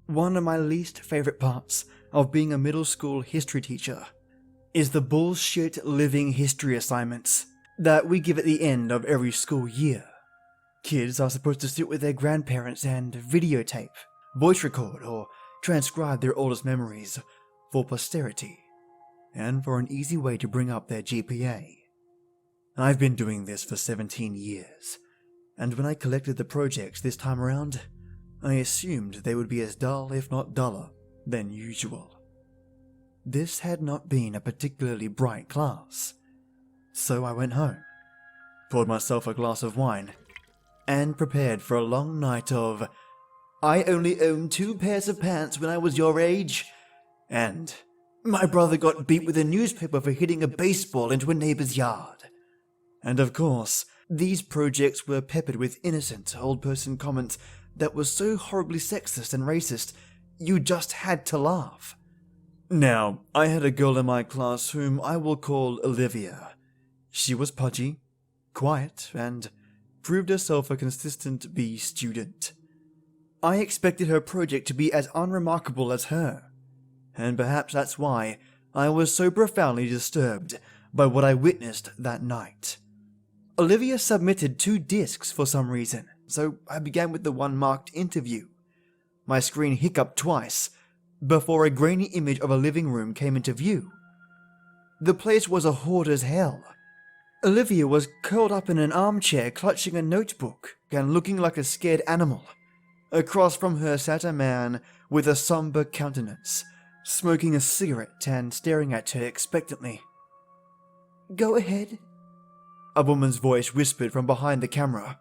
One of my least favorite parts of being a middle school history teacher is the bullshit living history assignments that we give at the end of every school year. Kids are supposed to sit with their grandparents and videotape, voice record, or transcribe their oldest memories for posterity, and for an easy way to bring up their GPA. I've been doing this for 17 years, and when I collected the projects this time around, I assumed they would be as dull, if not duller, than usual. This had not been a particularly bright class, so I went home, poured myself a glass of wine, and prepared for a long night of "I only owned 2 pairs of pants when I was your age," and "My brother got beat with a newspaper for hitting a baseball into a neighbor's yard." And of course, these projects were peppered with innocent old person comments that were so horribly sexist and racist, you just had to laugh. Now, I had a girl in my class whom I will call Olivia. She was pudgy, quiet, and proved herself a consistent B student. I expected her project to be as unremarkable as her, and perhaps that's why I was so profoundly disturbed by what I witnessed that night. Olivia submitted 2 discs for some reason, so I began with the one marked interview. My screen hiccuped twice before a grainy image of a living room came into view. The place was a hoarder's hell. Olivia was curled up in an armchair clutching a notebook and looking like a scared animal. Across from her sat a man with a somber countenance, smoking a cigarette and staring at her expectantly. "Go ahead," a woman's voice whispered from behind the camera.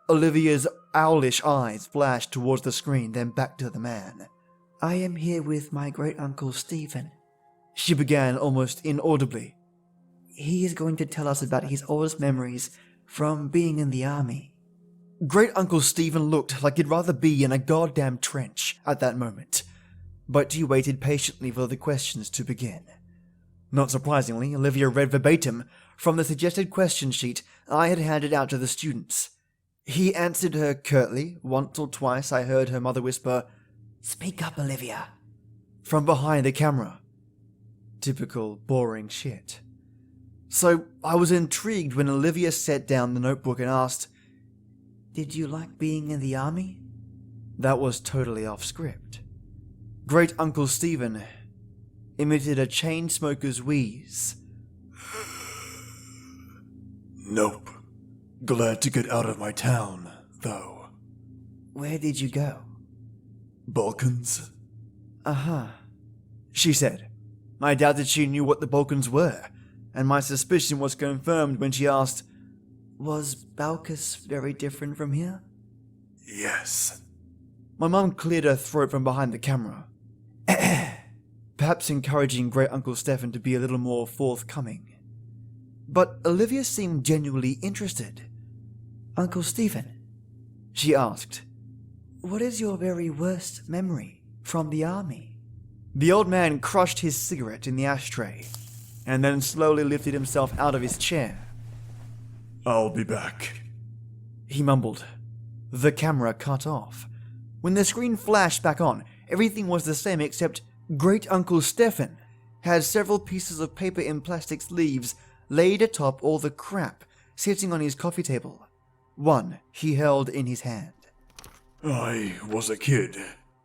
Olivia's owlish eyes flashed towards the screen, then back to the man. "I am here with my great-uncle Stephen," she began almost inaudibly. "He is going to tell us about his oldest memories from being in the army." Great-uncle Stephen looked like he'd rather be in a goddamn trench at that moment, but he waited patiently for the questions to begin. Not surprisingly, Olivia read verbatim from the suggested question sheet I had handed out to the students. He answered her curtly. Once or twice I heard her mother whisper, "Speak up, Olivia," from behind the camera. Typical boring shit. So I was intrigued when Olivia set down the notebook and asked, "Did you like being in the army?" That was totally off script. Great-uncle Stephen emitted a chain smoker's wheeze. "Nope. Glad to get out of my town, though." "Where did you go?" "Balkans." "Uh-huh," she said. I doubted she knew what the Balkans were, and my suspicion was confirmed when she asked, "Was Balkans very different from here?" "Yes." My mum cleared her throat from behind the camera, perhaps encouraging Great-uncle Stephen to be a little more forthcoming. But Olivia seemed genuinely interested. "Uncle Stephen," she asked, "what is your very worst memory from the army?" The old man crushed his cigarette in the ashtray, and then slowly lifted himself out of his chair. "I'll be back," he mumbled. The camera cut off. When the screen flashed back on, everything was the same except Great-uncle Stephen had several pieces of paper in plastic sleeves laid atop all the crap sitting on his coffee table. One he held in his hand. "I was a kid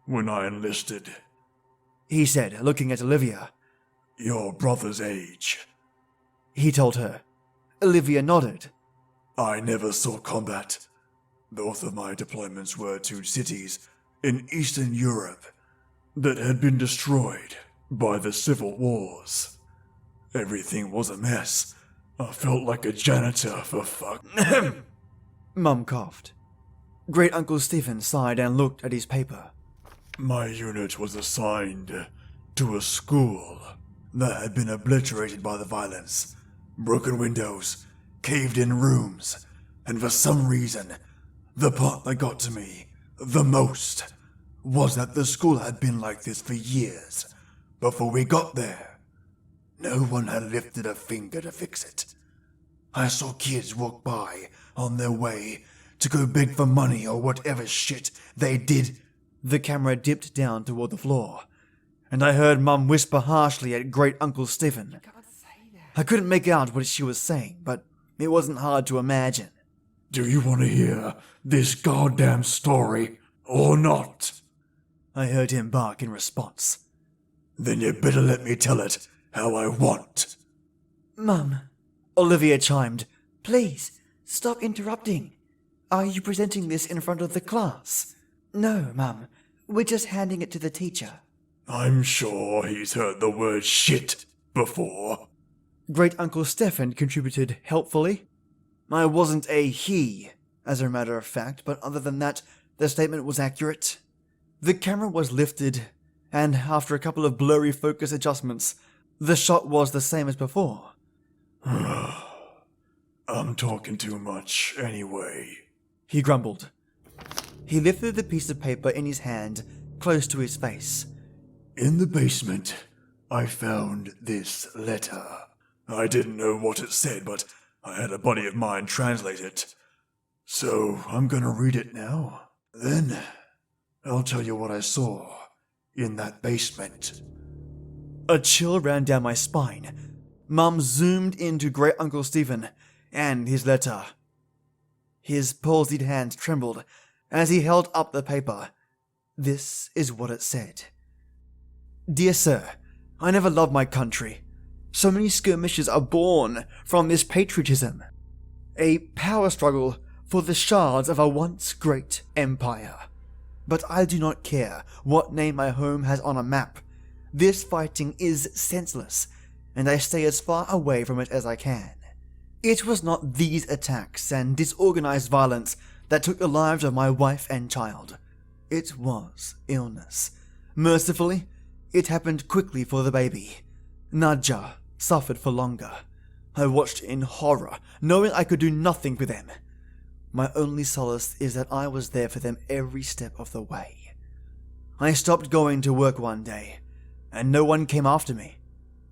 when I enlisted," he said, looking at Olivia. "Your brother's age." He told her. Olivia nodded. "I never saw combat. Both of my deployments were to cities in Eastern Europe that had been destroyed by the civil wars. Everything was a mess. I felt like a janitor for fuck." Mum coughed. Great-uncle Stephen sighed and looked at his paper. "My unit was assigned to a school that had been obliterated by the violence. Broken windows, caved-in rooms, and for some reason, the part that got to me the most was that the school had been like this for years before we got there. No one had lifted a finger to fix it. I saw kids walk by on their way to go beg for money or whatever shit they did The camera dipped down toward the floor, and I heard Mum whisper harshly at Great Uncle Stephen. I couldn't make out what she was saying, but it wasn't hard to imagine. Do you want to hear this goddamn story or not? I heard him bark in response. Then you better let me tell it how I want. Mum, Olivia chimed. Please, stop interrupting. Are you presenting this in front of the class? No, Mum. We're just handing it to the teacher. I'm sure he's heard the word shit before. Great Uncle Stephen contributed helpfully. I wasn't a he, as a matter of fact, but other than that, the statement was accurate. The camera was lifted, and after a couple of blurry focus adjustments, the shot was the same as before. I'm talking too much anyway, he grumbled. He lifted the piece of paper in his hand close to his face. In the basement, I found this letter. I didn't know what it said, but I had a buddy of mine translate it. So I'm gonna read it now. Then I'll tell you what I saw in that basement. A chill ran down my spine. Mum zoomed into Great Uncle Stephen and his letter. His palsied hands trembled as he held up the paper. This is what it said. Dear Sir, I never loved my country. So many skirmishes are born from this patriotism. A power struggle for the shards of a once great empire. But I do not care what name my home has on a map. This fighting is senseless, and I stay as far away from it as I can. It was not these attacks and disorganized violence that took the lives of my wife and child. It was illness. Mercifully, it happened quickly for the baby. Nadja suffered for longer. I watched in horror, knowing I could do nothing for them. My only solace is that I was there for them every step of the way. I stopped going to work one day, and no one came after me.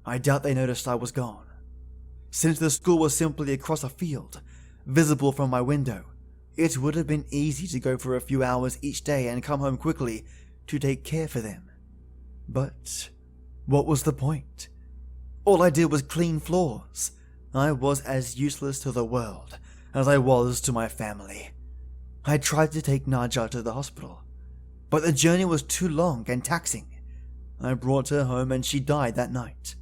I doubt they noticed I was gone. Since the school was simply across a field, visible from my window, it would have been easy to go for a few hours each day and come home quickly to take care for them. But what was the point? All I did was clean floors. I was as useless to the world as I was to my family. I tried to take Nadja to the hospital, but the journey was too long and taxing. I brought her home and she died that night.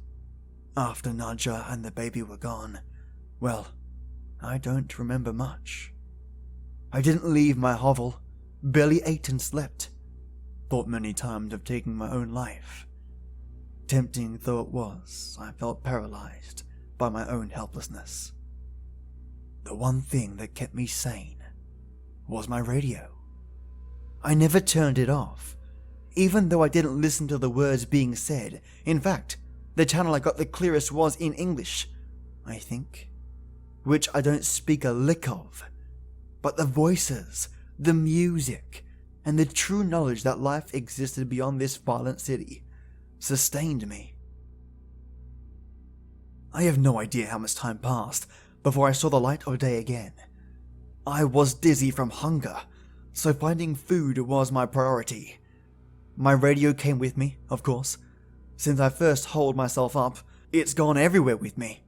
After Nadja and the baby were gone, well, I don't remember much. I didn't leave my hovel, barely ate and slept. Thought many times of taking my own life. Tempting though it was, I felt paralyzed by my own helplessness. The one thing that kept me sane was my radio. I never turned it off, even though I didn't listen to the words being said. In fact, the channel I got the clearest was in English, I think, which I don't speak a lick of. But the voices, the music, and the true knowledge that life existed beyond this violent city sustained me. I have no idea how much time passed before I saw the light of day again. I was dizzy from hunger, so finding food was my priority. My radio came with me, of course. Since I first holed myself up, it's gone everywhere with me.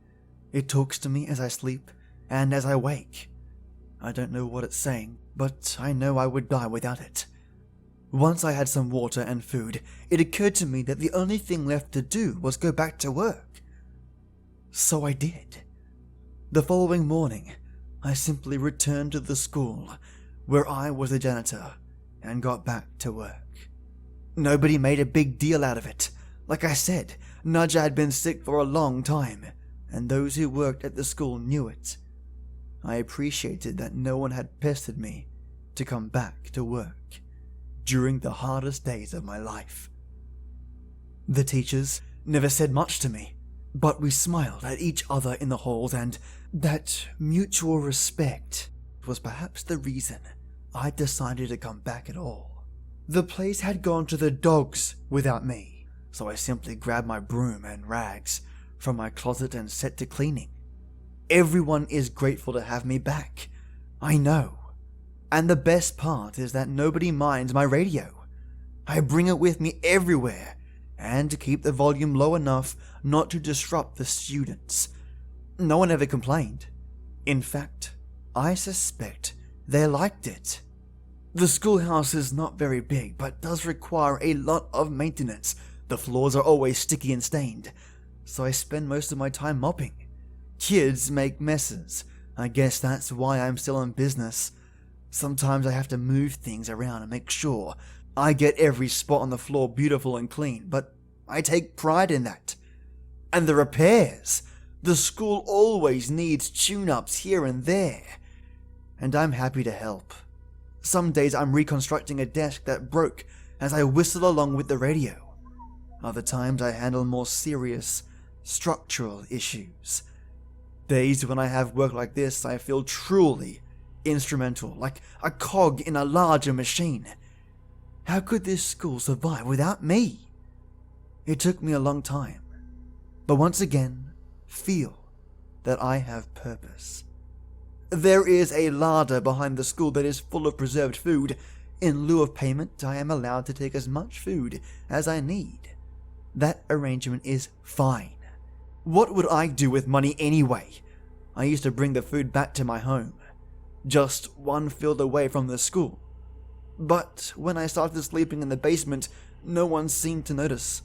It talks to me as I sleep and as I wake. I don't know what it's saying, but I know I would die without it. Once I had some water and food, it occurred to me that the only thing left to do was go back to work. So I did. The following morning, I simply returned to the school, where I was the janitor, and got back to work. Nobody made a big deal out of it. Like I said, Nadja had been sick for a long time, and those who worked at the school knew it. I appreciated that no one had pestered me to come back to work during the hardest days of my life. The teachers never said much to me, but we smiled at each other in the halls, and that mutual respect was perhaps the reason I decided to come back at all. The place had gone to the dogs without me, so I simply grabbed my broom and rags from my closet and set to cleaning. Everyone is grateful to have me back, I know. And the best part is that nobody minds my radio. I bring it with me everywhere and keep the volume low enough not to disrupt the students. No one ever complained. In fact, I suspect they liked it. The schoolhouse is not very big, but does require a lot of maintenance. The floors are always sticky and stained, so I spend most of my time mopping. Kids make messes. I guess that's why I'm still in business. Sometimes I have to move things around and make sure I get every spot on the floor beautiful and clean, but I take pride in that. And the repairs. The school always needs tune-ups here and there, and I'm happy to help. Some days I'm reconstructing a desk that broke as I whistle along with the radio. Other times I handle more serious, structural issues. Days when I have work like this, I feel truly instrumental, like a cog in a larger machine. How could this school survive without me? It took me a long time, but once again, feel that I have purpose. There is a larder behind the school that is full of preserved food. In lieu of payment, I am allowed to take as much food as I need. That arrangement is fine. What would I do with money anyway? I used to bring the food back to my home, just one field away from the school. But when I started sleeping in the basement, no one seemed to notice.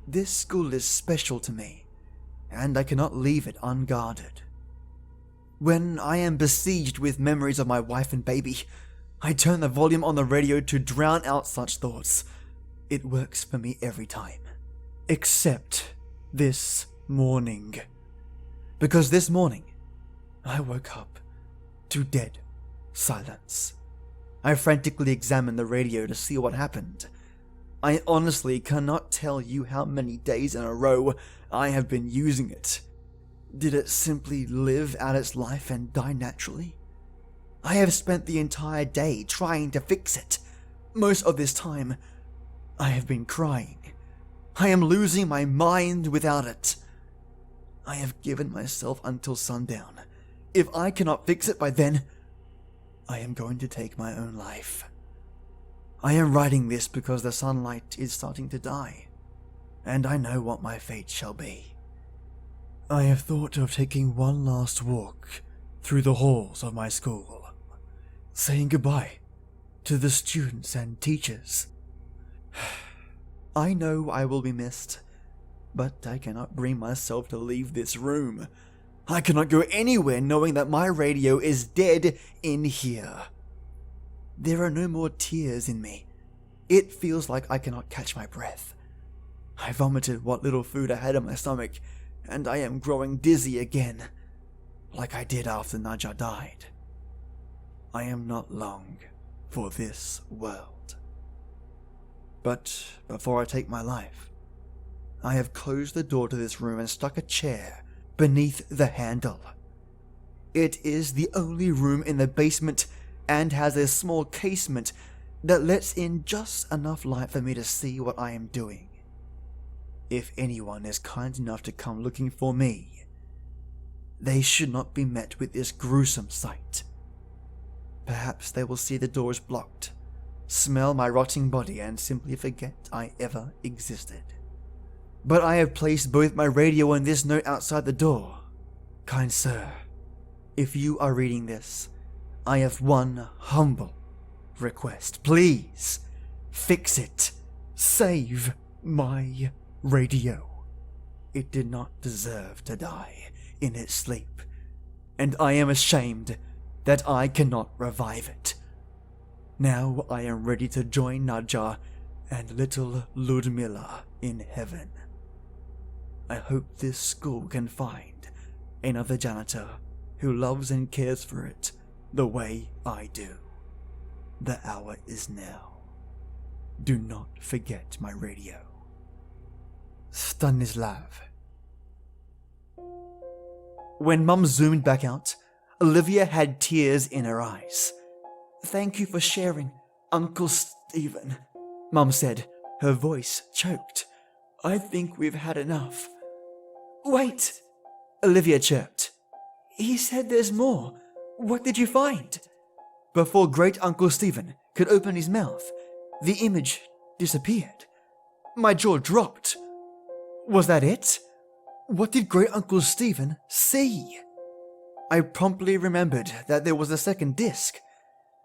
This school is special to me, and I cannot leave it unguarded. When I am besieged with memories of my wife and baby, I turn the volume on the radio to drown out such thoughts. It works for me every time. Except this morning. Because this morning, I woke up to dead silence. I frantically examined the radio to see what happened. I honestly cannot tell you how many days in a row I have been using it. Did it simply live out its life and die naturally? I have spent the entire day trying to fix it. Most of this time, I have been crying. I am losing my mind without it. I have given myself until sundown. If I cannot fix it by then, I am going to take my own life. I am writing this because the sunlight is starting to die, and I know what my fate shall be. I have thought of taking one last walk through the halls of my school, saying goodbye to the students and teachers. I know I will be missed, but I cannot bring myself to leave this room. I cannot go anywhere knowing that my radio is dead in here. There are no more tears in me. It feels like I cannot catch my breath. I vomited what little food I had in my stomach, and I am growing dizzy again, like I did after Naja died. I am not long for this world. But before I take my life, I have closed the door to this room and stuck a chair beneath the handle. It is the only room in the basement and has a small casement that lets in just enough light for me to see what I am doing. If anyone is kind enough to come looking for me, they should not be met with this gruesome sight. Perhaps they will see the doors blocked, smell my rotting body, and simply forget I ever existed. But I have placed both my radio and this note outside the door. Kind sir, if you are reading this, I have one humble request. Please, fix it. Save my radio. It did not deserve to die in its sleep, and I am ashamed that I cannot revive it. Now I am ready to join Nadja and little Ludmilla in heaven. I hope this school can find another janitor who loves and cares for it the way I do. The hour is now. Do not forget my radio. Stanislav. When Mum zoomed back out, Olivia had tears in her eyes. Thank you for sharing, Uncle Stephen, Mum said, her voice choked. I think we've had enough. Wait, Olivia chirped. He said there's more. What did you find? Before Great Uncle Stephen could open his mouth, the image disappeared. My jaw dropped. Was that it? What did Great Uncle Stephen see? I promptly remembered that there was a second disc.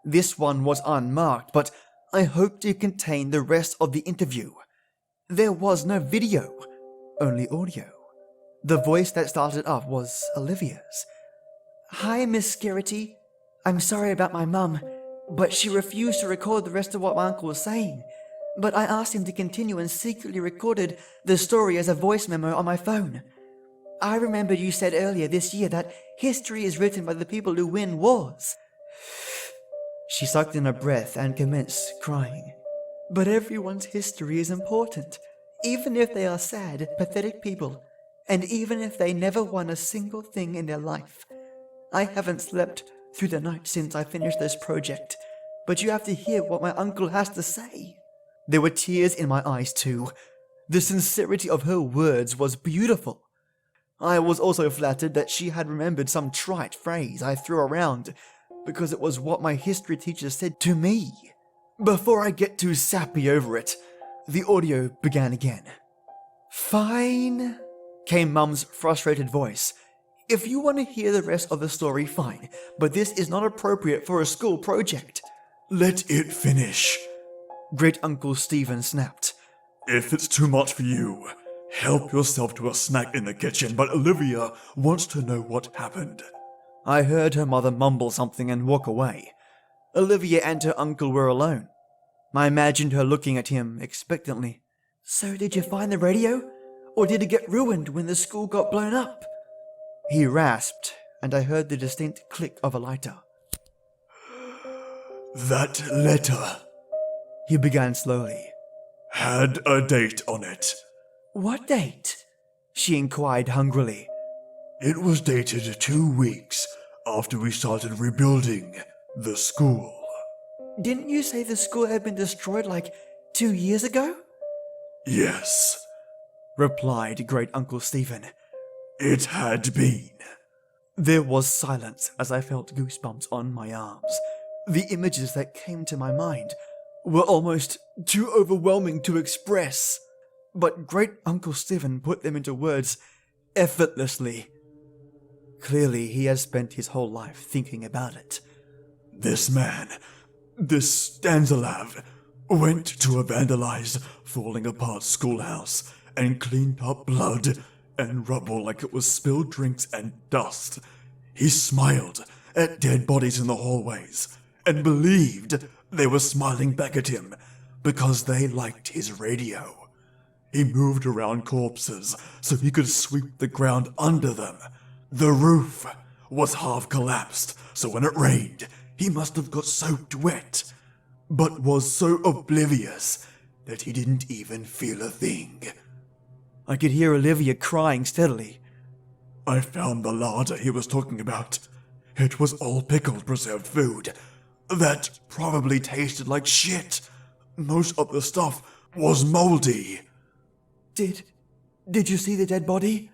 This one was unmarked, but I hoped it contained the rest of the interview. There was no video, only audio. The voice that started up was Olivia's. "Hi, Miss Scarity. I'm sorry about my mum, but she refused to record the rest of what my uncle was saying. But I asked him to continue and secretly recorded the story as a voice memo on my phone. I remember you said earlier this year that history is written by the people who win wars." She sucked in a breath and commenced crying. "But everyone's history is important, even if they are sad, pathetic people, and even if they never won a single thing in their life. I haven't slept through the night since I finished this project, but you have to hear what my uncle has to say." There were tears in my eyes too. The sincerity of her words was beautiful. I was also flattered that she had remembered some trite phrase I threw around, because it was what my history teacher said to me. Before I get too sappy over it, the audio began again. "Fine," came Mum's frustrated voice. "If you want to hear the rest of the story, fine, but this is not appropriate for a school project." Let it finish. Great Uncle Stephen snapped. If it's too much for you, help yourself to a snack in the kitchen, but Olivia wants to know what happened. I heard her mother mumble something and walk away. Olivia and her uncle were alone. I imagined her looking at him expectantly. "So did you find the radio? Or did it get ruined when the school got blown up?" He rasped, and I heard the distinct click of a lighter. That letter, He began slowly. had a date on it. "What date?" she inquired hungrily. It was dated 2 weeks after we started rebuilding the school. "Didn't you say the school had been destroyed like 2 years ago?" Yes, replied Great Uncle Stephen. it had been. There was silence as I felt goosebumps on my arms. The images that came to my mind were almost too overwhelming to express, but Great Uncle Stephen put them into words effortlessly. Clearly, he has spent his whole life thinking about it. This man, this Stanislav, went to a vandalized, falling apart schoolhouse and cleaned up blood and rubble like it was spilled drinks and dust. He smiled at dead bodies in the hallways and believed they were smiling back at him because they liked his radio. He moved around corpses so he could sweep the ground under them. The roof was half collapsed, so when it rained, he must have got soaked wet, but was so oblivious that he didn't even feel a thing. I could hear Olivia crying steadily. I found the larder he was talking about. It was all pickled preserved food. That probably tasted like shit. Most of the stuff was moldy. Did you see the dead body?"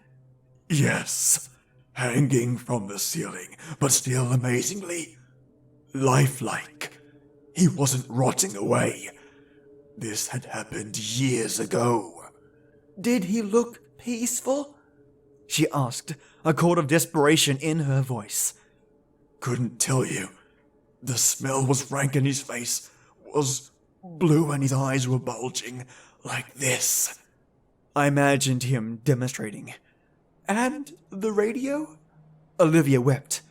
Yes, hanging from the ceiling, but still amazingly lifelike. He wasn't rotting away. This had happened years ago. "Did he look peaceful?" she asked, a chord of desperation in her voice. Couldn't tell you. The smell was rank and his face was blue and his eyes were bulging like this. I imagined him demonstrating. "And the radio?" Olivia wept.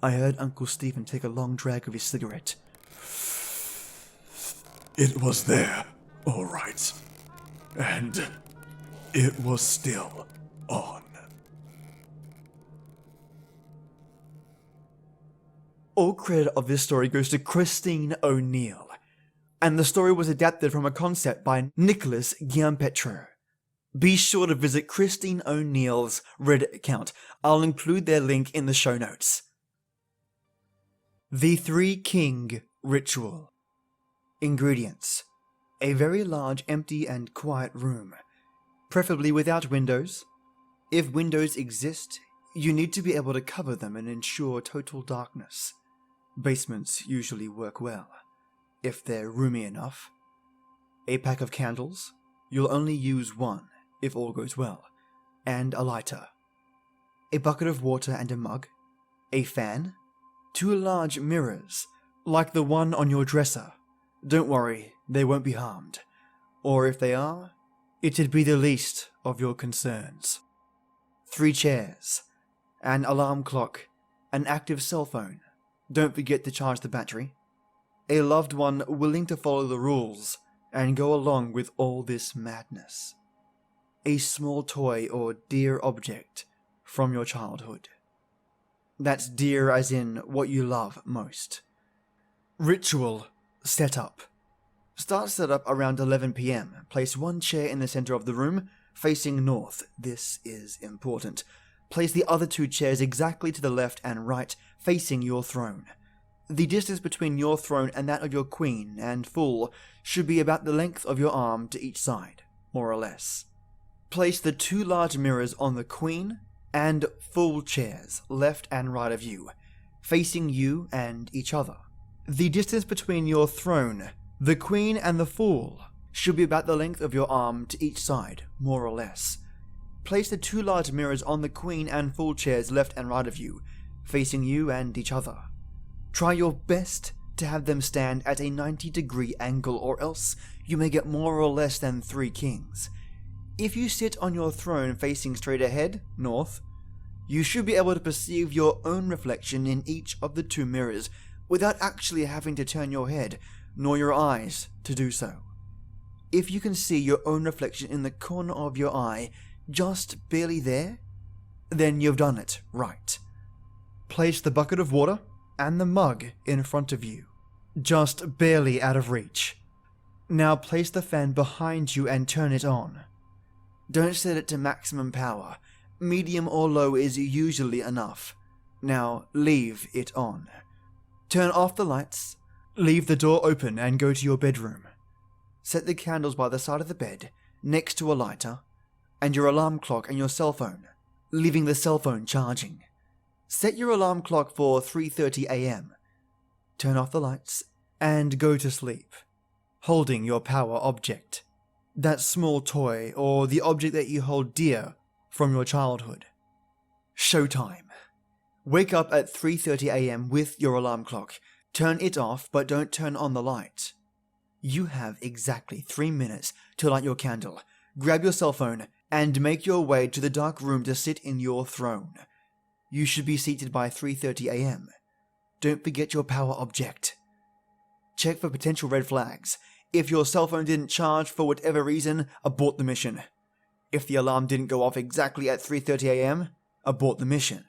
I heard Uncle Stephen take a long drag of his cigarette. It was there, all right. And it was still on. All credit of this story goes to Christine O'Neill, and the story was adapted from a concept by Nicholas Giampetro. Be sure to visit Christine O'Neill's Reddit account. I'll include their link in the show notes. The Three King Ritual. Ingredients: a very large, empty and quiet room, preferably without windows. If windows exist, you need to be able to cover them and ensure total darkness. Basements usually work well, if they're roomy enough. a pack of candles, you'll only use one if all goes well, and a lighter, a bucket of water and a mug, a fan, 2 large mirrors, like the one on your dresser. Don't worry, they won't be harmed. Or if they are, it'd be the least of your concerns. 3 chairs, an alarm clock, an active cell phone. Don't forget to charge the battery. A loved one willing to follow the rules and go along with all this madness. A small toy or dear object from your childhood. That's dear as in what you love most. Ritual setup. Start setup around 11 PM. Place 1 chair in the center of the room, facing north. This is important. Place the other 2 chairs exactly to the left and right, facing your throne. The distance between your throne and that of your queen and fool should be about the length of your arm to each side, more or less. Place the 2 large mirrors on the queen and fool chairs, left and right of you, facing you and each other. The distance between your throne, the queen and the fool should be about the length of your arm to each side, more or less. Place the 2 large mirrors on the queen and fool chairs left and right of you, facing you and each other. Try your best to have them stand at a 90-degree angle, or else you may get more or less than 3 kings. If you sit on your throne facing straight ahead, north, you should be able to perceive your own reflection in each of the 2 mirrors without actually having to turn your head nor your eyes to do so. If you can see your own reflection in the corner of your eye, just barely there, then you've done it right. Place the bucket of water and the mug in front of you, just barely out of reach. Now place the fan behind you and turn it on. Don't set it to maximum power. Medium or low is usually enough. Now leave it on. Turn off the lights, leave the door open and go to your bedroom. Set the candles by the side of the bed, next to a lighter, and your alarm clock and your cell phone, leaving the cell phone charging. Set your alarm clock for 3:30 AM. Turn off the lights and go to sleep, holding your power object. That small toy or the object that you hold dear from your childhood. Showtime. Wake up at 3:30 AM with your alarm clock. Turn it off, but don't turn on the light. You have exactly 3 minutes to light your candle, grab your cell phone, and make your way to the dark room to sit in your throne. You should be seated by 3:30 AM. Don't forget your power object. Check for potential red flags. If your cell phone didn't charge for whatever reason, abort the mission. If the alarm didn't go off exactly at 3:30 AM, abort the mission.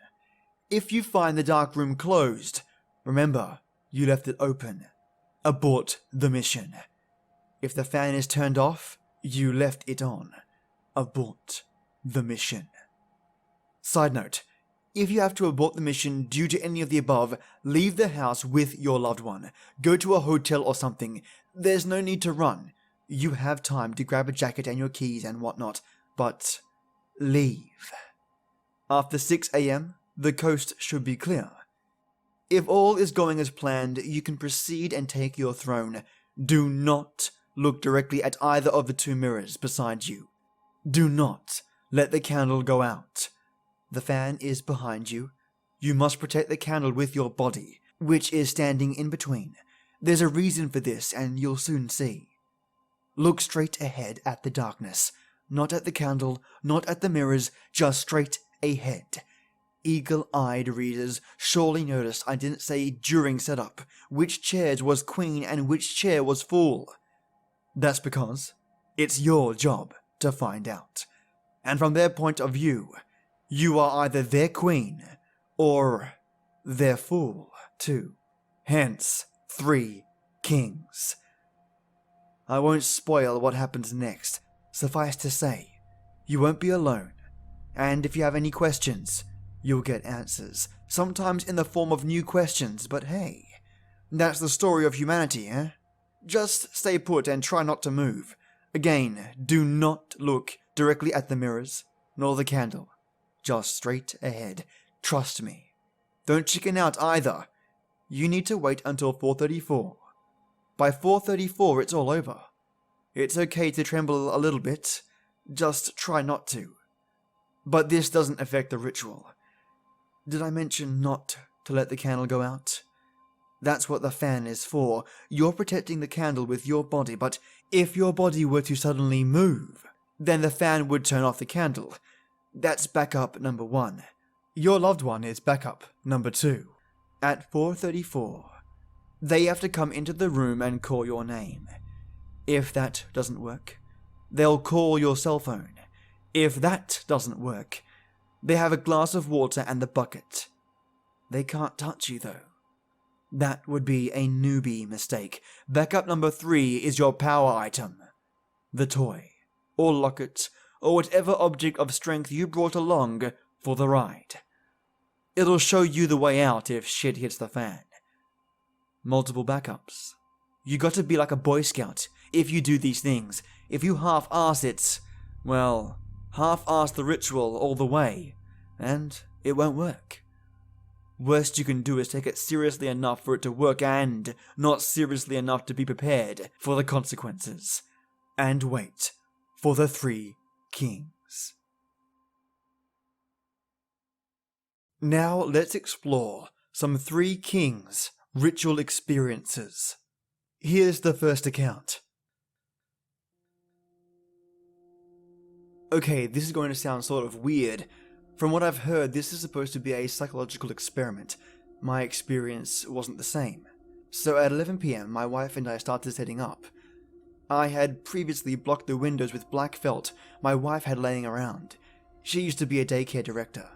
If you find the dark room closed, remember, you left it open. Abort the mission. If the fan is turned off, you left it on. Abort the mission. Side note, if you have to abort the mission due to any of the above, leave the house with your loved one. Go to a hotel or something. There's no need to run. You have time to grab a jacket and your keys and whatnot, but leave. After 6 AM, the coast should be clear. If all is going as planned, you can proceed and take your throne. Do not look directly at either of the 2 mirrors beside you. Do not let the candle go out. The fan is behind you. You must protect the candle with your body, which is standing in between. There's a reason for this, and you'll soon see. Look straight ahead at the darkness. Not at the candle, not at the mirrors, just straight ahead. Eagle-eyed readers surely noticed I didn't say during setup which chairs was queen and which chair was fool. That's because it's your job to find out. And from their point of view, you are either their queen or their fool too. Hence, 3 kings. I won't spoil what happens next. Suffice to say, you won't be alone. And if you have any questions, you'll get answers, sometimes in the form of new questions, but hey, that's the story of humanity, eh? Just stay put and try not to move. Again, do not look directly at the mirrors, nor the candle. Just straight ahead. Trust me. Don't chicken out either. You need to wait until 4:34. By 4:34, it's all over. It's okay to tremble a little bit, just try not to. But this doesn't affect the ritual. Did I mention not to let the candle go out? That's what the fan is for. You're protecting the candle with your body, but if your body were to suddenly move, then the fan would turn off the candle. That's backup number 1. Your loved one is backup number 2. At 4:34, they have to come into the room and call your name. If that doesn't work, they'll call your cell phone. If that doesn't work, they have a glass of water and the bucket. They can't touch you though. That would be a newbie mistake. Backup number 3 is your power item. The toy, or locket, or whatever object of strength you brought along for the ride. It'll show you the way out if shit hits the fan. Multiple backups. You gotta be like a Boy Scout if you do these things. If you half-ass it, well, half-ass the ritual all the way, and it won't work. Worst you can do is take it seriously enough for it to work and not seriously enough to be prepared for the consequences. And wait for the 3 kings. Now let's explore some 3 kings ritual experiences. Here's the first account. Okay, this is going to sound sort of weird. From what I've heard, this is supposed to be a psychological experiment. My experience wasn't the same. So at 11 PM, my wife and I started setting up. I had previously blocked the windows with black felt my wife had laying around. She used to be a daycare director.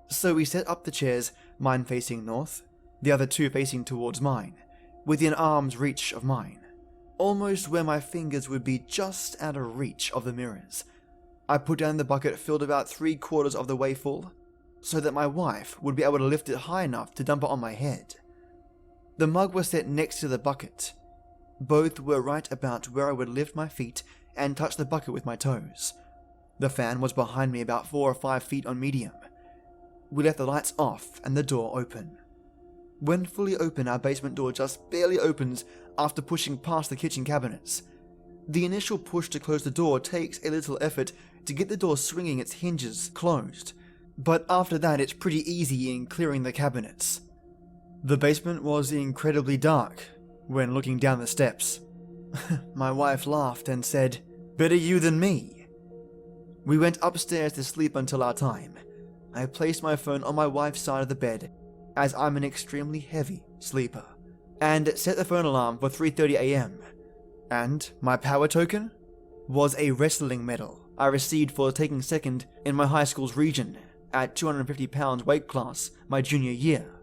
So we set up the chairs, mine facing north, the other 2 facing towards mine, within arm's reach of mine, almost where my fingers would be just out of reach of the mirrors. I put down the bucket filled about 3/4 of the way full, so that my wife would be able to lift it high enough to dump it on my head. The mug was set next to the bucket. Both were right about where I would lift my feet and touch the bucket with my toes. The fan was behind me about 4 or 5 feet on medium. We left the lights off and the door open. When fully open, our basement door just barely opens after pushing past the kitchen cabinets. The initial push to close the door takes a little effort to get the door swinging its hinges closed, but after that it's pretty easy in clearing the cabinets. The basement was incredibly dark when looking down the steps. My wife laughed and said, "Better you than me." We went upstairs to sleep until our time. I placed my phone on my wife's side of the bed, as I'm an extremely heavy sleeper, and set the phone alarm for 3:30 AM. And my power token was a wrestling medal I received for taking second in my high school's region at 250 pounds weight class my junior year.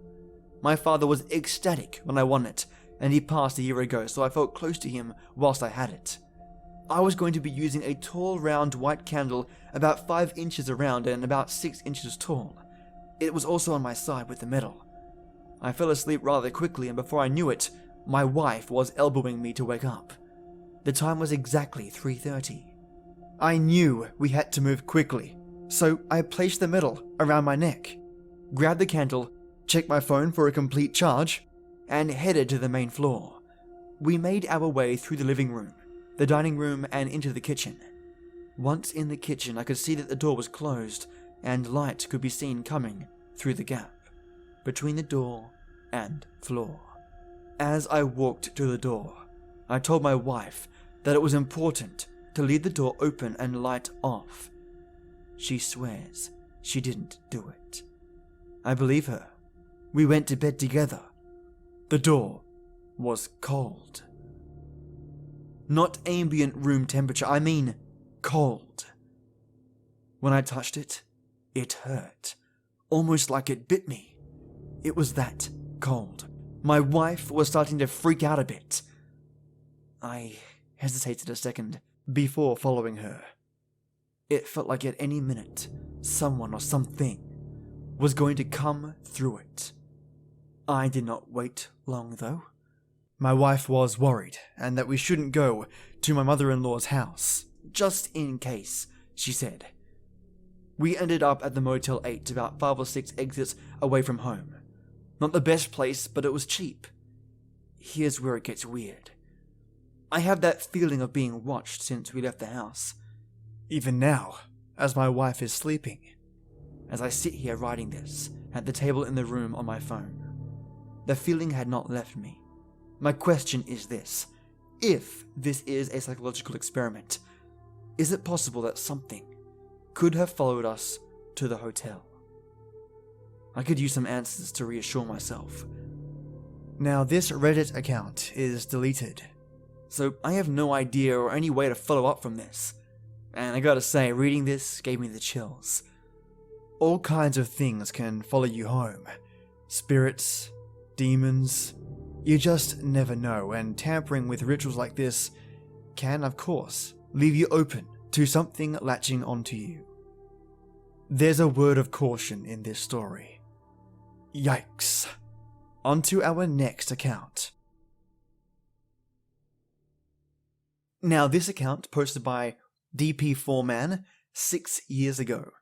My father was ecstatic when I won it, and he passed a year ago, so I felt close to him whilst I had it. I was going to be using a tall round white candle about 5 inches around and about 6 inches tall. It was also on my side with the medal. I fell asleep rather quickly, and before I knew it, my wife was elbowing me to wake up. The time was exactly 3:30. I knew we had to move quickly, so I placed the medal around my neck, grabbed the candle, checked my phone for a complete charge, and headed to the main floor. We made our way through the living room, the dining room, and into the kitchen. Once in the kitchen, I could see that the door was closed, and light could be seen coming through the gap between the door and floor. As I walked to the door, I told my wife that it was important to leave the door open and light off. She swears she didn't do it. I believe her. We went to bed together. The door was cold. Not ambient room temperature, I mean cold. When I touched it, it hurt, almost like it bit me. It was that cold. My wife was starting to freak out a bit. I hesitated a second before following her. It felt like at any minute, someone or something was going to come through it. I did not wait long though. My wife was worried, and that we shouldn't go to my mother-in-law's house, just in case, she said. We ended up at the Motel 8, about 5 or 6 exits away from home. Not the best place, but it was cheap. Here's where it gets weird. I have that feeling of being watched since we left the house. Even now, as my wife is sleeping, as I sit here writing this at the table in the room on my phone. The feeling had not left me. My question is this: if this is a psychological experiment, is it possible that something could have followed us to the hotel? I could use some answers to reassure myself. Now, this Reddit account is deleted, so I have no idea or any way to follow up from this. And I gotta say, reading this gave me the chills. All kinds of things can follow you home. Spirits, demons, you just never know, and tampering with rituals like this can, of course, leave you open to something latching onto you. There's a word of caution in this story. Yikes. On to our next account. Now, this account, posted by DP4Man 6 years ago,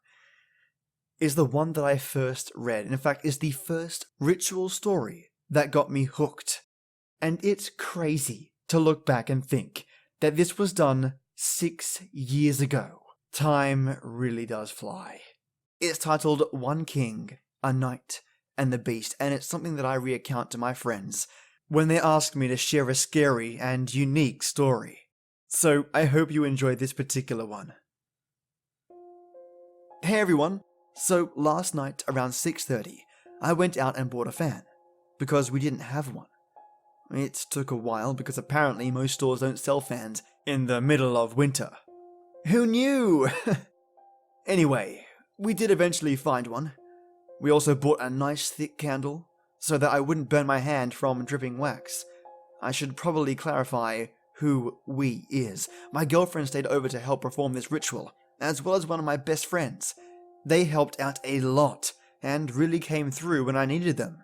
is the one that I first read. In fact, is the first ritual story that got me hooked. And it's crazy to look back and think that this was done 6 years ago. Time really does fly. It's titled One King, a Knight, and the Beast, and it's something that I recount to my friends when they ask me to share a scary and unique story. So I hope you enjoyed this particular one. Hey everyone! So last night around 6:30, I went out and bought a fan, because we didn't have one. It took a while because apparently most stores don't sell fans in the middle of winter. Who knew? Anyway, we did eventually find one. We also bought a nice thick candle, so that I wouldn't burn my hand from dripping wax. I should probably clarify who we is. My girlfriend stayed over to help perform this ritual, as well as one of my best friends. They helped out a lot, and really came through when I needed them.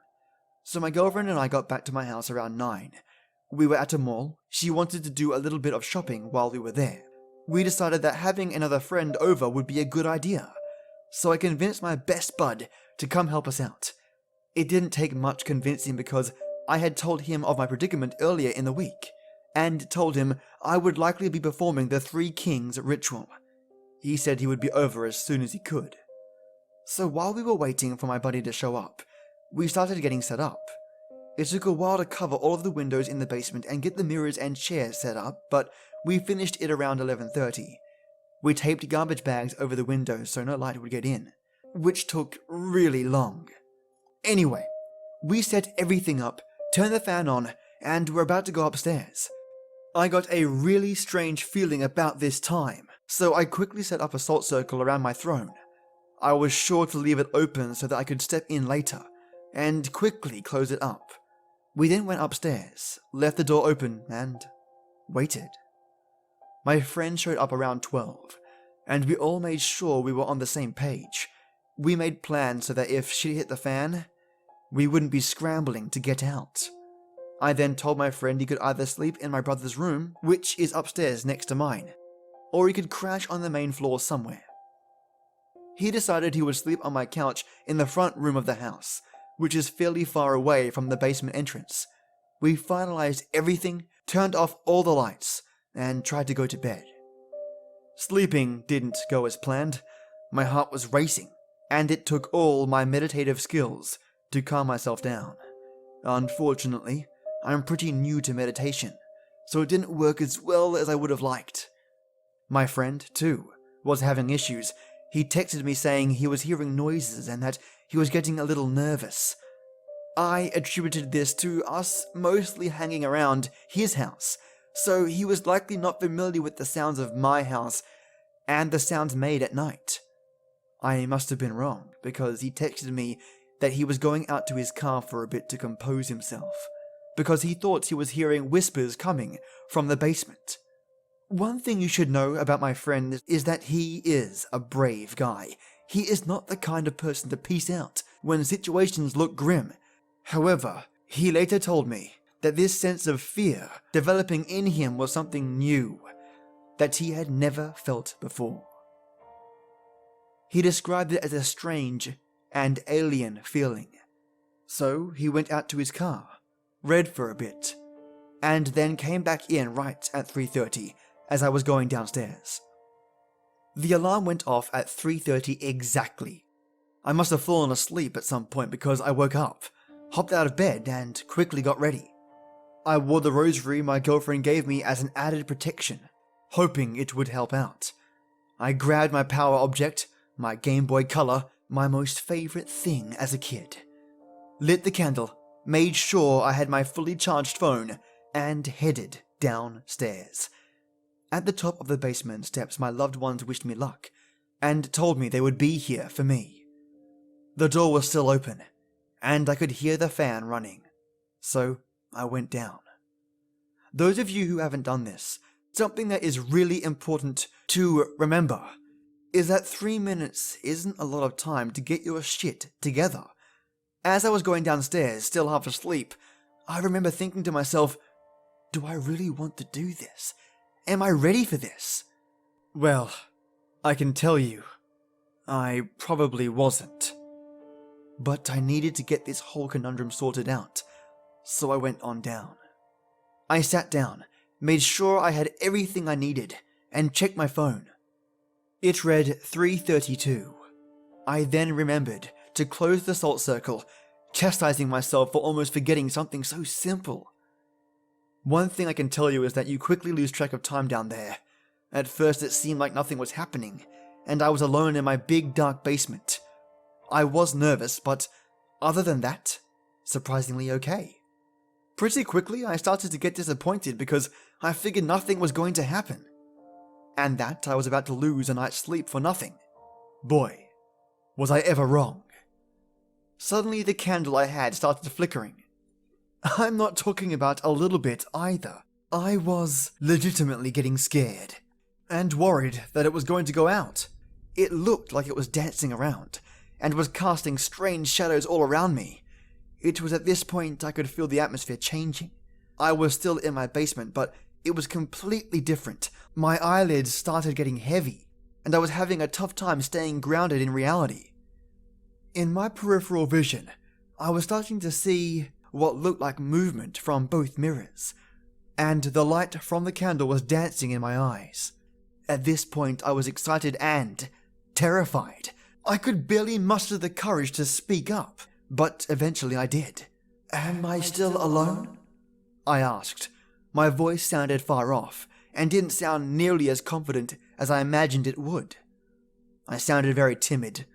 So my girlfriend and I got back to my house around 9. We were at a mall. She wanted to do a little bit of shopping while we were there. We decided that having another friend over would be a good idea. So I convinced my best bud to come help us out. It didn't take much convincing because I had told him of my predicament earlier in the week, and told him I would likely be performing the Three Kings ritual. He said he would be over as soon as he could. So while we were waiting for my buddy to show up, we started getting set up. It took a while to cover all of the windows in the basement and get the mirrors and chairs set up, but we finished it around 11:30. We taped garbage bags over the windows so no light would get in, which took really long. Anyway, we set everything up, turned the fan on, and were about to go upstairs. I got a really strange feeling about this time, so I quickly set up a salt circle around my throne. I was sure to leave it open so that I could step in later, and quickly close it up. We then went upstairs, left the door open, and waited. My friend showed up around 12, and we all made sure we were on the same page. We made plans so that if she hit the fan, we wouldn't be scrambling to get out. I then told my friend he could either sleep in my brother's room, which is upstairs next to mine, or he could crash on the main floor somewhere. He decided he would sleep on my couch in the front room of the house, which is fairly far away from the basement entrance. We finalized everything, turned off all the lights, and tried to go to bed. Sleeping didn't go as planned. My heart was racing, and it took all my meditative skills to calm myself down. Unfortunately, I'm pretty new to meditation, so it didn't work as well as I would have liked. My friend, too, was having issues. He texted me saying he was hearing noises and that he was getting a little nervous. I attributed this to us mostly hanging around his house, so he was likely not familiar with the sounds of my house and the sounds made at night. I must have been wrong, because he texted me that he was going out to his car for a bit to compose himself, because he thought he was hearing whispers coming from the basement. One thing you should know about my friend is that he is a brave guy. He is not the kind of person to peace out when situations look grim. However, he later told me that this sense of fear developing in him was something new that he had never felt before. He described it as a strange and alien feeling. So he went out to his car, read for a bit, and then came back in right at 3:30 as I was going downstairs. The alarm went off at 3:30 exactly. I must have fallen asleep at some point because I woke up, hopped out of bed, and quickly got ready. I wore the rosary my girlfriend gave me as an added protection, hoping it would help out. I grabbed my power object, my Game Boy Color, my most favorite thing as a kid, lit the candle, made sure I had my fully charged phone, and headed downstairs. At the top of the basement steps, my loved ones wished me luck, and told me they would be here for me. The door was still open, and I could hear the fan running, so I went down. Those of you who haven't done this, something that is really important to remember is that 3 minutes isn't a lot of time to get your shit together. As I was going downstairs, still half asleep, I remember thinking to myself, do I really want to do this? Am I ready for this? Well, I can tell you, I probably wasn't. But I needed to get this whole conundrum sorted out, so I went on down. I sat down, made sure I had everything I needed, and checked my phone. It read 3:32. I then remembered to close the salt circle, chastising myself for almost forgetting something so simple. One thing I can tell you is that you quickly lose track of time down there. At first it seemed like nothing was happening, and I was alone in my big dark basement. I was nervous, but other than that, surprisingly okay. Pretty quickly I started to get disappointed because I figured nothing was going to happen, and that I was about to lose a night's sleep for nothing. Boy, was I ever wrong. Suddenly the candle I had started flickering. I'm not talking about a little bit either. I was legitimately getting scared, and worried that it was going to go out. It looked like it was dancing around, and was casting strange shadows all around me. It was at this point I could feel the atmosphere changing. I was still in my basement, but it was completely different. My eyelids started getting heavy, and I was having a tough time staying grounded in reality. In my peripheral vision, I was starting to see what looked like movement from both mirrors, and the light from the candle was dancing in my eyes. At this point, I was excited and terrified. I could barely muster the courage to speak up, but eventually I did. "Am I still alone?" I asked. My voice sounded far off, and didn't sound nearly as confident as I imagined it would. I sounded very timid,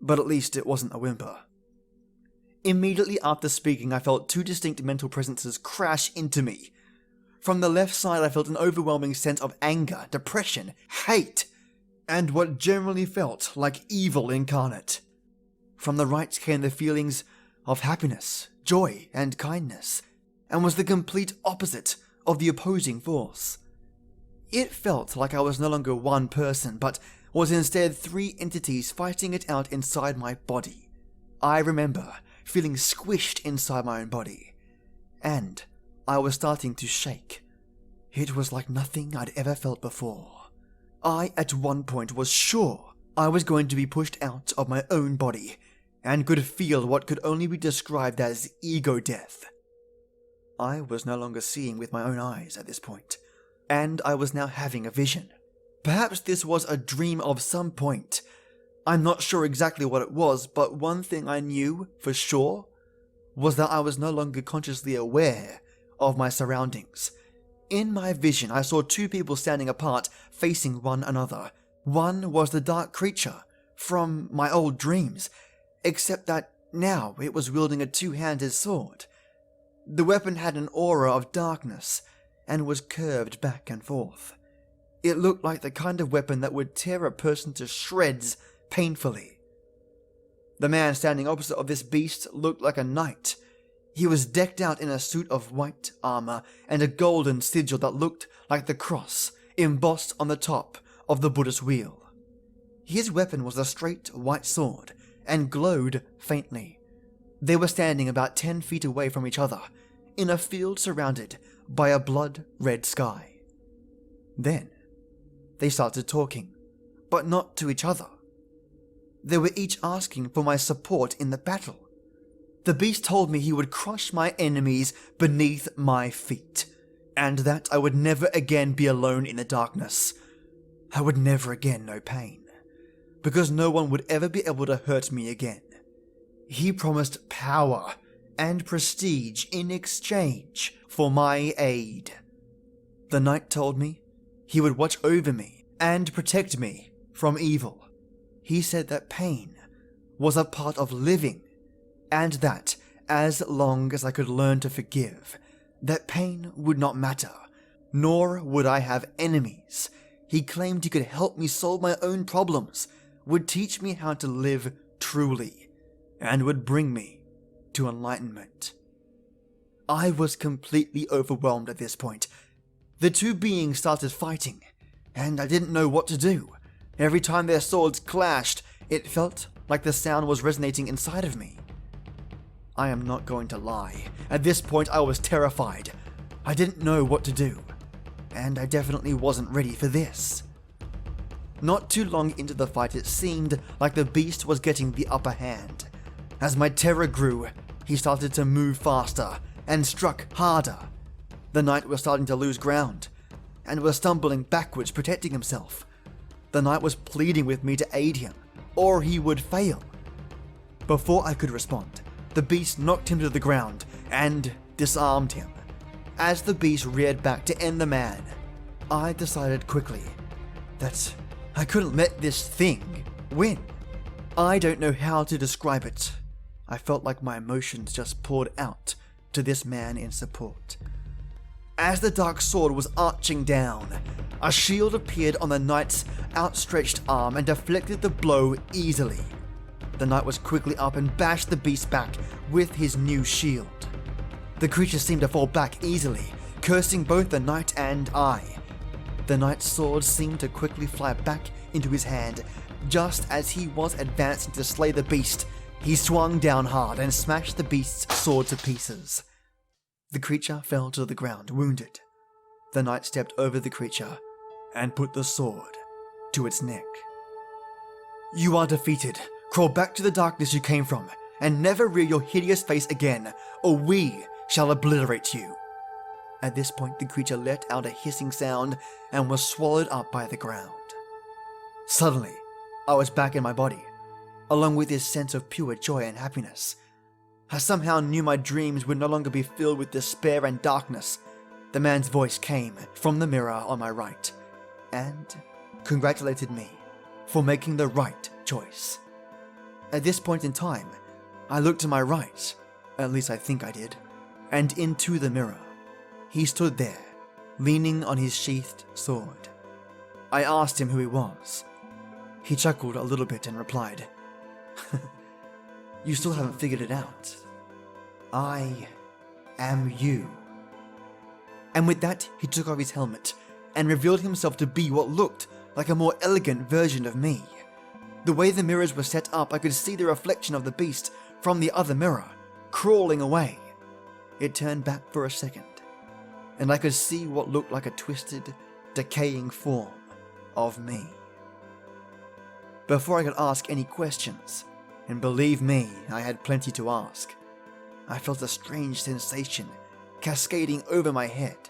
but at least it wasn't a whimper. Immediately after speaking, I felt two distinct mental presences crash into me. From the left side, I felt an overwhelming sense of anger, depression, hate, and what generally felt like evil incarnate. From the right came the feelings of happiness, joy, and kindness, and was the complete opposite of the opposing force. It felt like I was no longer one person, but was instead three entities fighting it out inside my body. I remember feeling squished inside my own body, and I was starting to shake. It was like nothing I'd ever felt before. I, at one point, was sure I was going to be pushed out of my own body, and could feel what could only be described as ego death. I was no longer seeing with my own eyes at this point, and I was now having a vision. Perhaps this was a dream of some point. I'm not sure exactly what it was, but one thing I knew for sure was that I was no longer consciously aware of my surroundings. In my vision, I saw two people standing apart, facing one another. One was the dark creature from my old dreams, except that now it was wielding a two-handed sword. The weapon had an aura of darkness and was curved back and forth. It looked like the kind of weapon that would tear a person to shreds painfully. The man standing opposite of this beast looked like a knight. He was decked out in a suit of white armor and a golden sigil that looked like the cross embossed on the top of the Buddhist wheel. His weapon was a straight white sword and glowed faintly. They were standing about 10 feet away from each other, in a field surrounded by a blood-red sky. Then, they started talking, but not to each other. They were each asking for my support in the battle. The beast told me he would crush my enemies beneath my feet. and that I would never again be alone in the darkness. I would never again know pain, because no one would ever be able to hurt me again. He promised power and prestige in exchange for my aid. The knight told me he would watch over me and protect me from evil. He said that pain was a part of living, and that as long as I could learn to forgive, that pain would not matter, nor would I have enemies. He claimed he could help me solve my own problems, would teach me how to live truly, and would bring me to enlightenment. I was completely overwhelmed at this point. The two beings started fighting, and I didn't know what to do. Every time their swords clashed, it felt like the sound was resonating inside of me. I am not going to lie. At this point, I was terrified. I didn't know what to do, and I definitely wasn't ready for this. Not too long into the fight, it seemed like the beast was getting the upper hand. As my terror grew, he started to move faster and struck harder. The knight was starting to lose ground and was stumbling backwards, protecting himself. The knight was pleading with me to aid him, or he would fail. Before I could respond, the beast knocked him to the ground and disarmed him. As the beast reared back to end the man, I decided quickly that I couldn't let this thing win. I don't know how to describe it. I felt like my emotions just poured out to this man in support. As the dark sword was arching down, a shield appeared on the knight's outstretched arm and deflected the blow easily. The knight was quickly up and bashed the beast back with his new shield. The creature seemed to fall back easily, cursing both the knight and I. The knight's sword seemed to quickly fly back into his hand. Just as he was advancing to slay the beast, he swung down hard and smashed the beast's sword to pieces. The creature fell to the ground, wounded. The knight stepped over the creature and put the sword to its neck. "You are defeated. Crawl back to the darkness you came from, and never rear your hideous face again, or we shall obliterate you." At this point, the creature let out a hissing sound and was swallowed up by the ground. Suddenly, I was back in my body, along with this sense of pure joy and happiness. I somehow knew my dreams would no longer be filled with despair and darkness. The man's voice came from the mirror on my right, and congratulated me for making the right choice. At this point in time, I looked to my right, at least I think I did, and into the mirror. He stood there, leaning on his sheathed sword. I asked him who he was. He chuckled a little bit and replied, "You still haven't figured it out. I am you." And with that, he took off his helmet and revealed himself to be what looked like a more elegant version of me. The way the mirrors were set up, I could see the reflection of the beast from the other mirror, crawling away. It turned back for a second, and I could see what looked like a twisted, decaying form of me. Before I could ask any questions, and believe me, I had plenty to ask, I felt a strange sensation cascading over my head.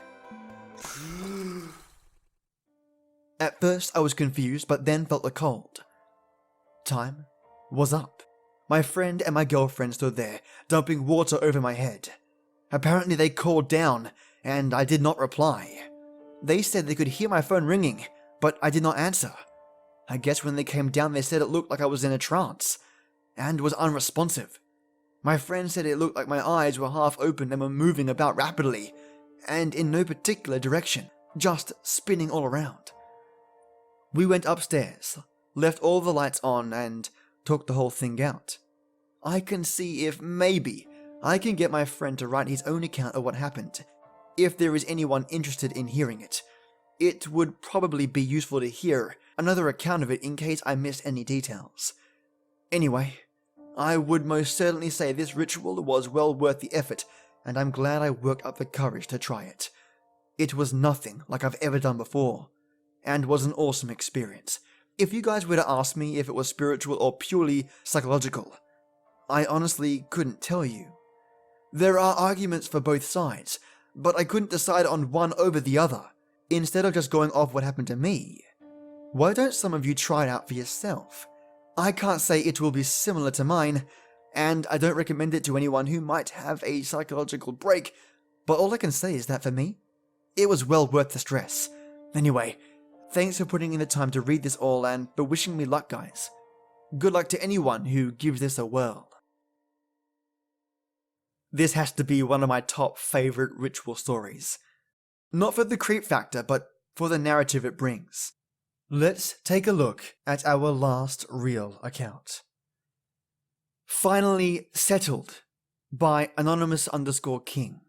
At first I was confused, but then felt the cold. Time was up. My friend and my girlfriend stood there, dumping water over my head. Apparently they called down, and I did not reply. They said they could hear my phone ringing, but I did not answer. I guess when they came down they said it looked like I was in a trance, and was unresponsive. My friend said it looked like my eyes were half open and were moving about rapidly, and in no particular direction, just spinning all around. We went upstairs, left all the lights on, and talked the whole thing out. I can see if maybe I can get my friend to write his own account of what happened, if there is anyone interested in hearing it. It would probably be useful to hear another account of it in case I missed any details. Anyway, I would most certainly say this ritual was well worth the effort, and I'm glad I worked up the courage to try it. It was nothing like I've ever done before, and was an awesome experience. If you guys were to ask me if it was spiritual or purely psychological, I honestly couldn't tell you. There are arguments for both sides, but I couldn't decide on one over the other, instead of just going off what happened to me. Why don't some of you try it out for yourself? I can't say it will be similar to mine, and I don't recommend it to anyone who might have a psychological break, but all I can say is that for me, it was well worth the stress. Anyway, thanks for putting in the time to read this all and for wishing me luck, guys. Good luck to anyone who gives this a whirl. This has to be one of my top favorite ritual stories. Not for the creep factor, but for the narrative it brings. Let's take a look at our last real account. Finally Settled by Anonymous_King.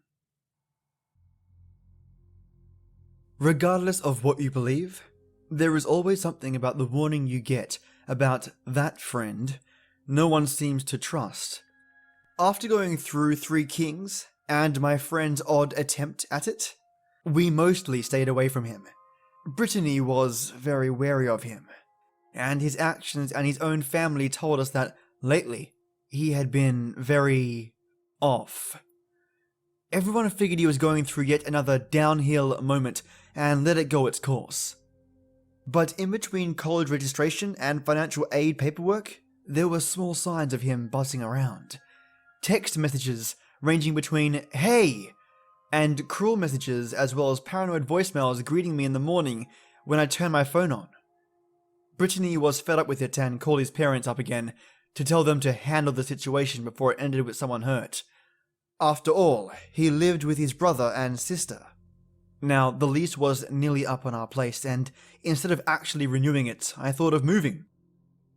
Regardless of what you believe, there is always something about the warning you get about that friend no one seems to trust. After going through 3 kings and my friend's odd attempt at it, we mostly stayed away from him. Brittany was very wary of him, and his actions and his own family told us that lately he had been very off. Everyone figured he was going through yet another downhill moment and let it go its course. But in between college registration and financial aid paperwork, there were small signs of him buzzing around. Text messages ranging between "hey" and cruel messages, as well as paranoid voicemails greeting me in the morning when I turned my phone on. Brittany was fed up with it and called his parents up again to tell them to handle the situation before it ended with someone hurt. After all, he lived with his brother and sister. Now, the lease was nearly up on our place, and instead of actually renewing it, I thought of moving.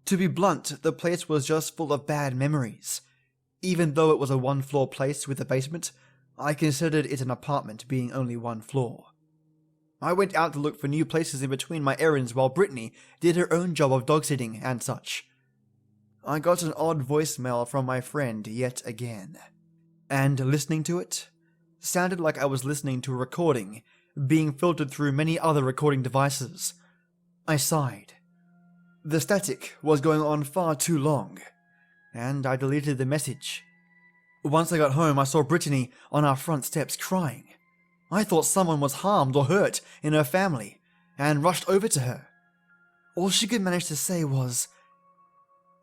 To be blunt, the place was just full of bad memories. Even though it was a 1-floor place with a basement, I considered it an apartment being only 1 floor. I went out to look for new places in between my errands while Brittany did her own job of dog-sitting and such. I got an odd voicemail from my friend yet again, and listening to it sounded like I was listening to a recording being filtered through many other recording devices. I sighed. The static was going on far too long, and I deleted the message. Once I got home, I saw Brittany on our front steps crying. I thought someone was harmed or hurt in her family, and rushed over to her. All she could manage to say was,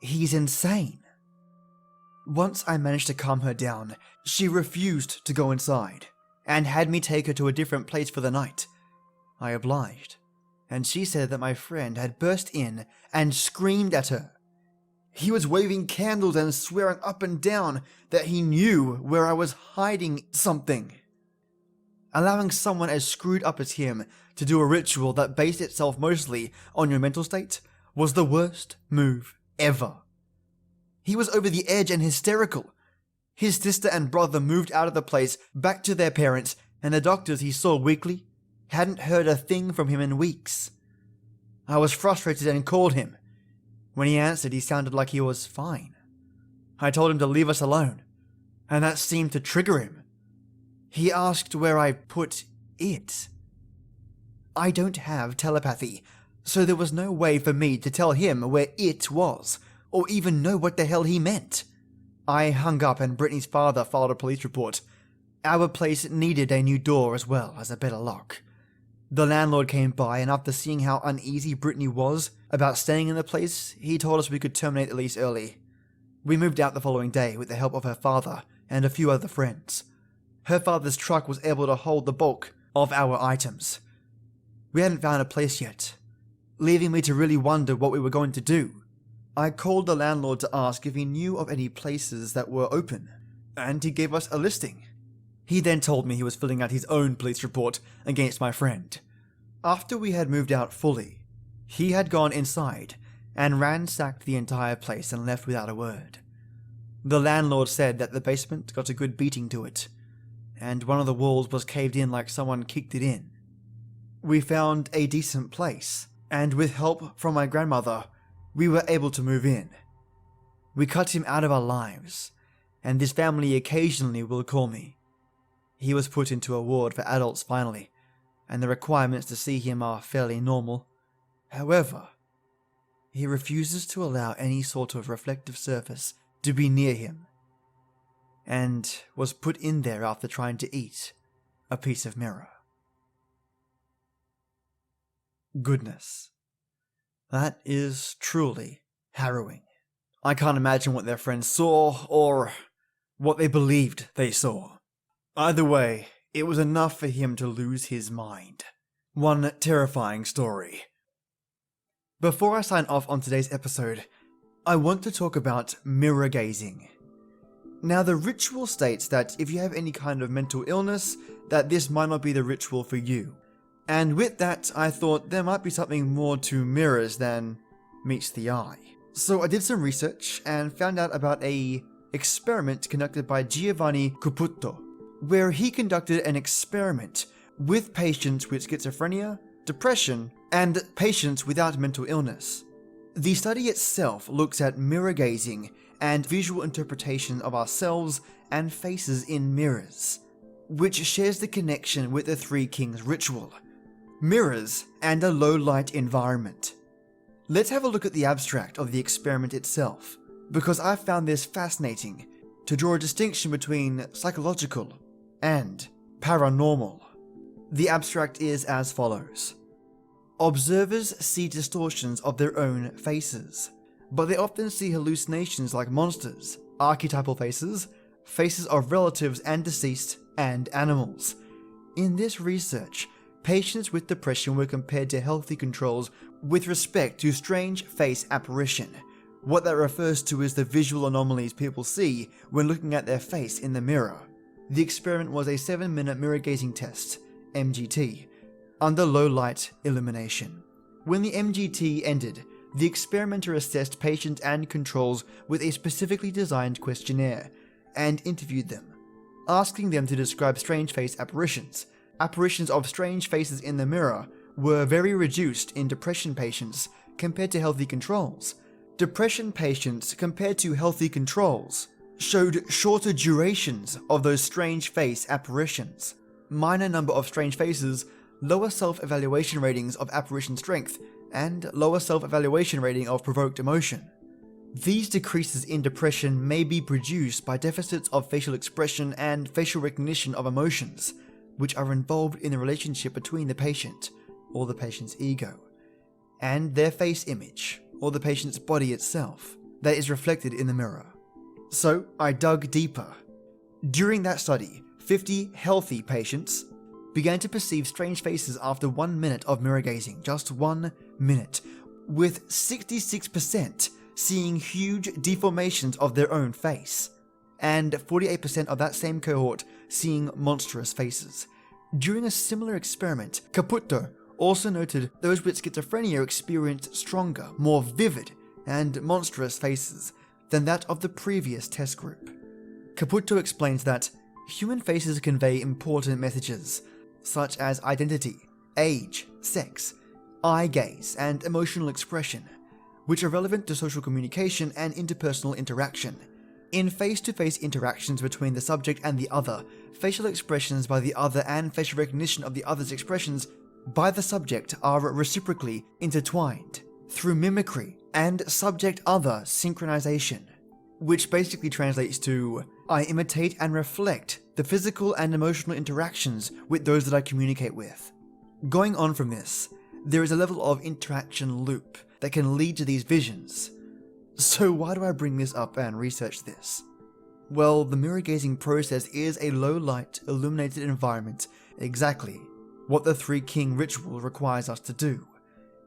"He's insane." Once I managed to calm her down, she refused to go inside, and had me take her to a different place for the night. I obliged, and she said that my friend had burst in and screamed at her. He was waving candles and swearing up and down that he knew where I was hiding something. Allowing someone as screwed up as him to do a ritual that based itself mostly on your mental state was the worst move ever. He was over the edge and hysterical. His sister and brother moved out of the place back to their parents, and the doctors he saw weekly hadn't heard a thing from him in weeks. I was frustrated and called him. When he answered, he sounded like he was fine. I told him to leave us alone, and that seemed to trigger him. He asked where I put it. I don't have telepathy, so there was no way for me to tell him where it was, or even know what the hell he meant. I hung up and Brittany's father filed a police report. Our place needed a new door as well as a better lock. The landlord came by, and after seeing how uneasy Brittany was about staying in the place, he told us we could terminate the lease early. We moved out the following day with the help of her father and a few other friends. Her father's truck was able to hold the bulk of our items. We hadn't found a place yet, leaving me to really wonder what we were going to do. I called the landlord to ask if he knew of any places that were open, and he gave us a listing. He then told me he was filling out his own police report against my friend. After we had moved out fully, he had gone inside and ransacked the entire place and left without a word. The landlord said that the basement got a good beating to it, and one of the walls was caved in like someone kicked it in. We found a decent place, and with help from my grandmother, we were able to move in. We cut him out of our lives, and this family occasionally will call me. He was put into a ward for adults finally, and the requirements to see him are fairly normal. However, he refuses to allow any sort of reflective surface to be near him, and was put in there after trying to eat. a piece of mirror. Goodness. That is truly harrowing. I can't imagine what their friends saw, or what they believed they saw. Either way, it was enough for him to lose his mind. One terrifying story. Before I sign off on today's episode, I want to talk about mirror gazing. Now, the ritual states that if you have any kind of mental illness, that this might not be the ritual for you. And with that, I thought there might be something more to mirrors than meets the eye. So I did some research and found out about an experiment conducted by Giovanni Caputo, where he conducted an experiment with patients with schizophrenia, depression, and patients without mental illness. The study itself looks at mirror gazing and visual interpretation of ourselves and faces in mirrors, which shares the connection with the Three Kings ritual, mirrors and a low-light environment. Let's have a look at the abstract of the experiment itself, because I found this fascinating to draw a distinction between psychological and paranormal. The abstract is as follows. Observers see distortions of their own faces, but they often see hallucinations like monsters, archetypal faces, faces of relatives and deceased, and animals. In this research, patients with depression were compared to healthy controls with respect to strange face apparition. What that refers to is the visual anomalies people see when looking at their face in the mirror. The experiment was a 7-minute mirror gazing test, MGT, under low light illumination. When the MGT ended, the experimenter assessed patients and controls with a specifically designed questionnaire and interviewed them, asking them to describe strange face apparitions. Apparitions of strange faces in the mirror were very reduced in depression patients compared to healthy controls. Depression patients compared to healthy controls showed shorter durations of those strange face apparitions, minor number of strange faces, lower self-evaluation ratings of apparition strength, and lower self-evaluation rating of provoked emotion. These decreases in depression may be produced by deficits of facial expression and facial recognition of emotions, which are involved in the relationship between the patient, or the patient's ego, and their face image, or the patient's body itself, that is reflected in the mirror. So I dug deeper. During that study, 50 healthy patients began to perceive strange faces after 1 minute of mirror gazing, just 1 minute, with 66% seeing huge deformations of their own face, and 48% of that same cohort seeing monstrous faces. During a similar experiment, Caputo also noted those with schizophrenia experienced stronger, more vivid, and monstrous faces than that of the previous test group. Caputo explains that human faces convey important messages, such as identity, age, sex, eye gaze, and emotional expression, which are relevant to social communication and interpersonal interaction. In face-to-face interactions between the subject and the other, facial expressions by the other and facial recognition of the other's expressions by the subject are reciprocally intertwined through mimicry and subject-other synchronization, which basically translates to, I imitate and reflect the physical and emotional interactions with those that I communicate with. Going on from this, there is a level of interaction loop that can lead to these visions. So why do I bring this up and research this? Well, the mirror gazing process is a low light, illuminated environment, exactly what the Three King ritual requires us to do.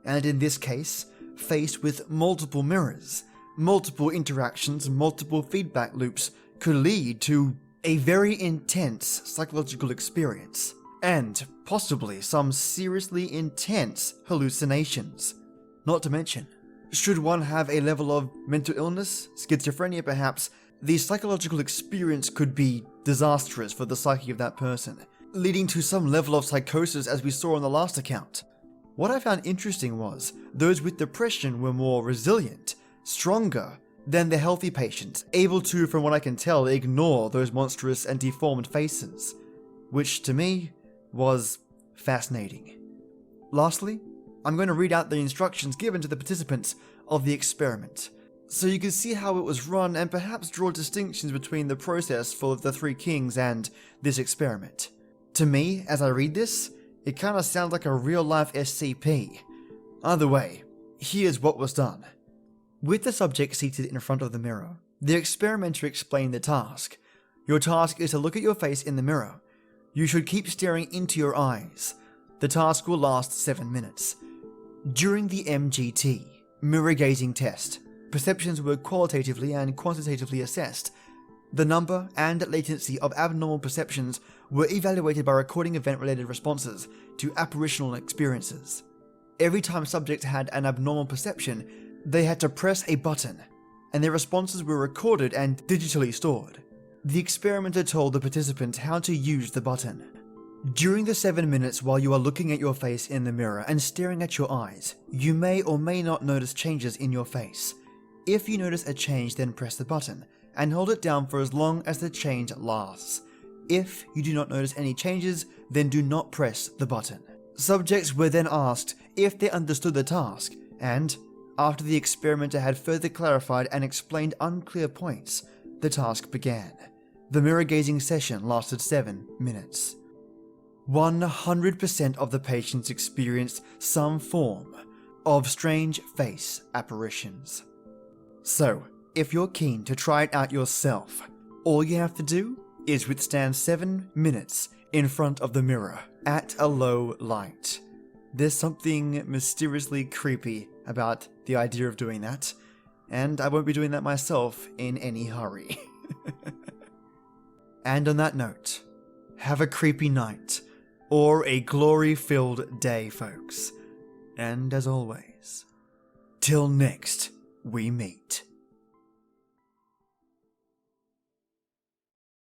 And in this case, faced with multiple mirrors, multiple interactions, multiple feedback loops could lead to a very intense psychological experience, and possibly some seriously intense hallucinations. Not to mention, should one have a level of mental illness, schizophrenia perhaps, the psychological experience could be disastrous for the psyche of that person, leading to some level of psychosis as we saw in the last account. What I found interesting was, those with depression were more resilient, stronger than the healthy patients, able to, from what I can tell, ignore those monstrous and deformed faces, which to me was fascinating. Lastly, I'm going to read out the instructions given to the participants of the experiment, so you can see how it was run and perhaps draw distinctions between the process for the Three Kings and this experiment. To me, as I read this, it kinda sounds like a real-life SCP. Either way, here's what was done. With the subject seated in front of the mirror, the experimenter explained the task. Your task is to look at your face in the mirror. You should keep staring into your eyes. The task will last 7 minutes. During the MGT, mirror gazing test, perceptions were qualitatively and quantitatively assessed. The number and latency of abnormal perceptions were evaluated by recording event-related responses to apparitional experiences. Every time subjects had an abnormal perception, they had to press a button, and their responses were recorded and digitally stored. The experimenter told the participants how to use the button. During the 7 minutes while you are looking at your face in the mirror and staring at your eyes, you may or may not notice changes in your face. If you notice a change, then press the button, and hold it down for as long as the change lasts. If you do not notice any changes, then do not press the button. Subjects were then asked if they understood the task, and after the experimenter had further clarified and explained unclear points, the task began. The mirror gazing session lasted 7 minutes. 100% of the patients experienced some form of strange face apparitions. So, if you're keen to try it out yourself, all you have to do is withstand 7 minutes in front of the mirror at a low light. There's something mysteriously creepy about the idea of doing that, and I won't be doing that myself in any hurry. And on that note, have a creepy night, or a glory-filled day, folks. And as always, till next we meet.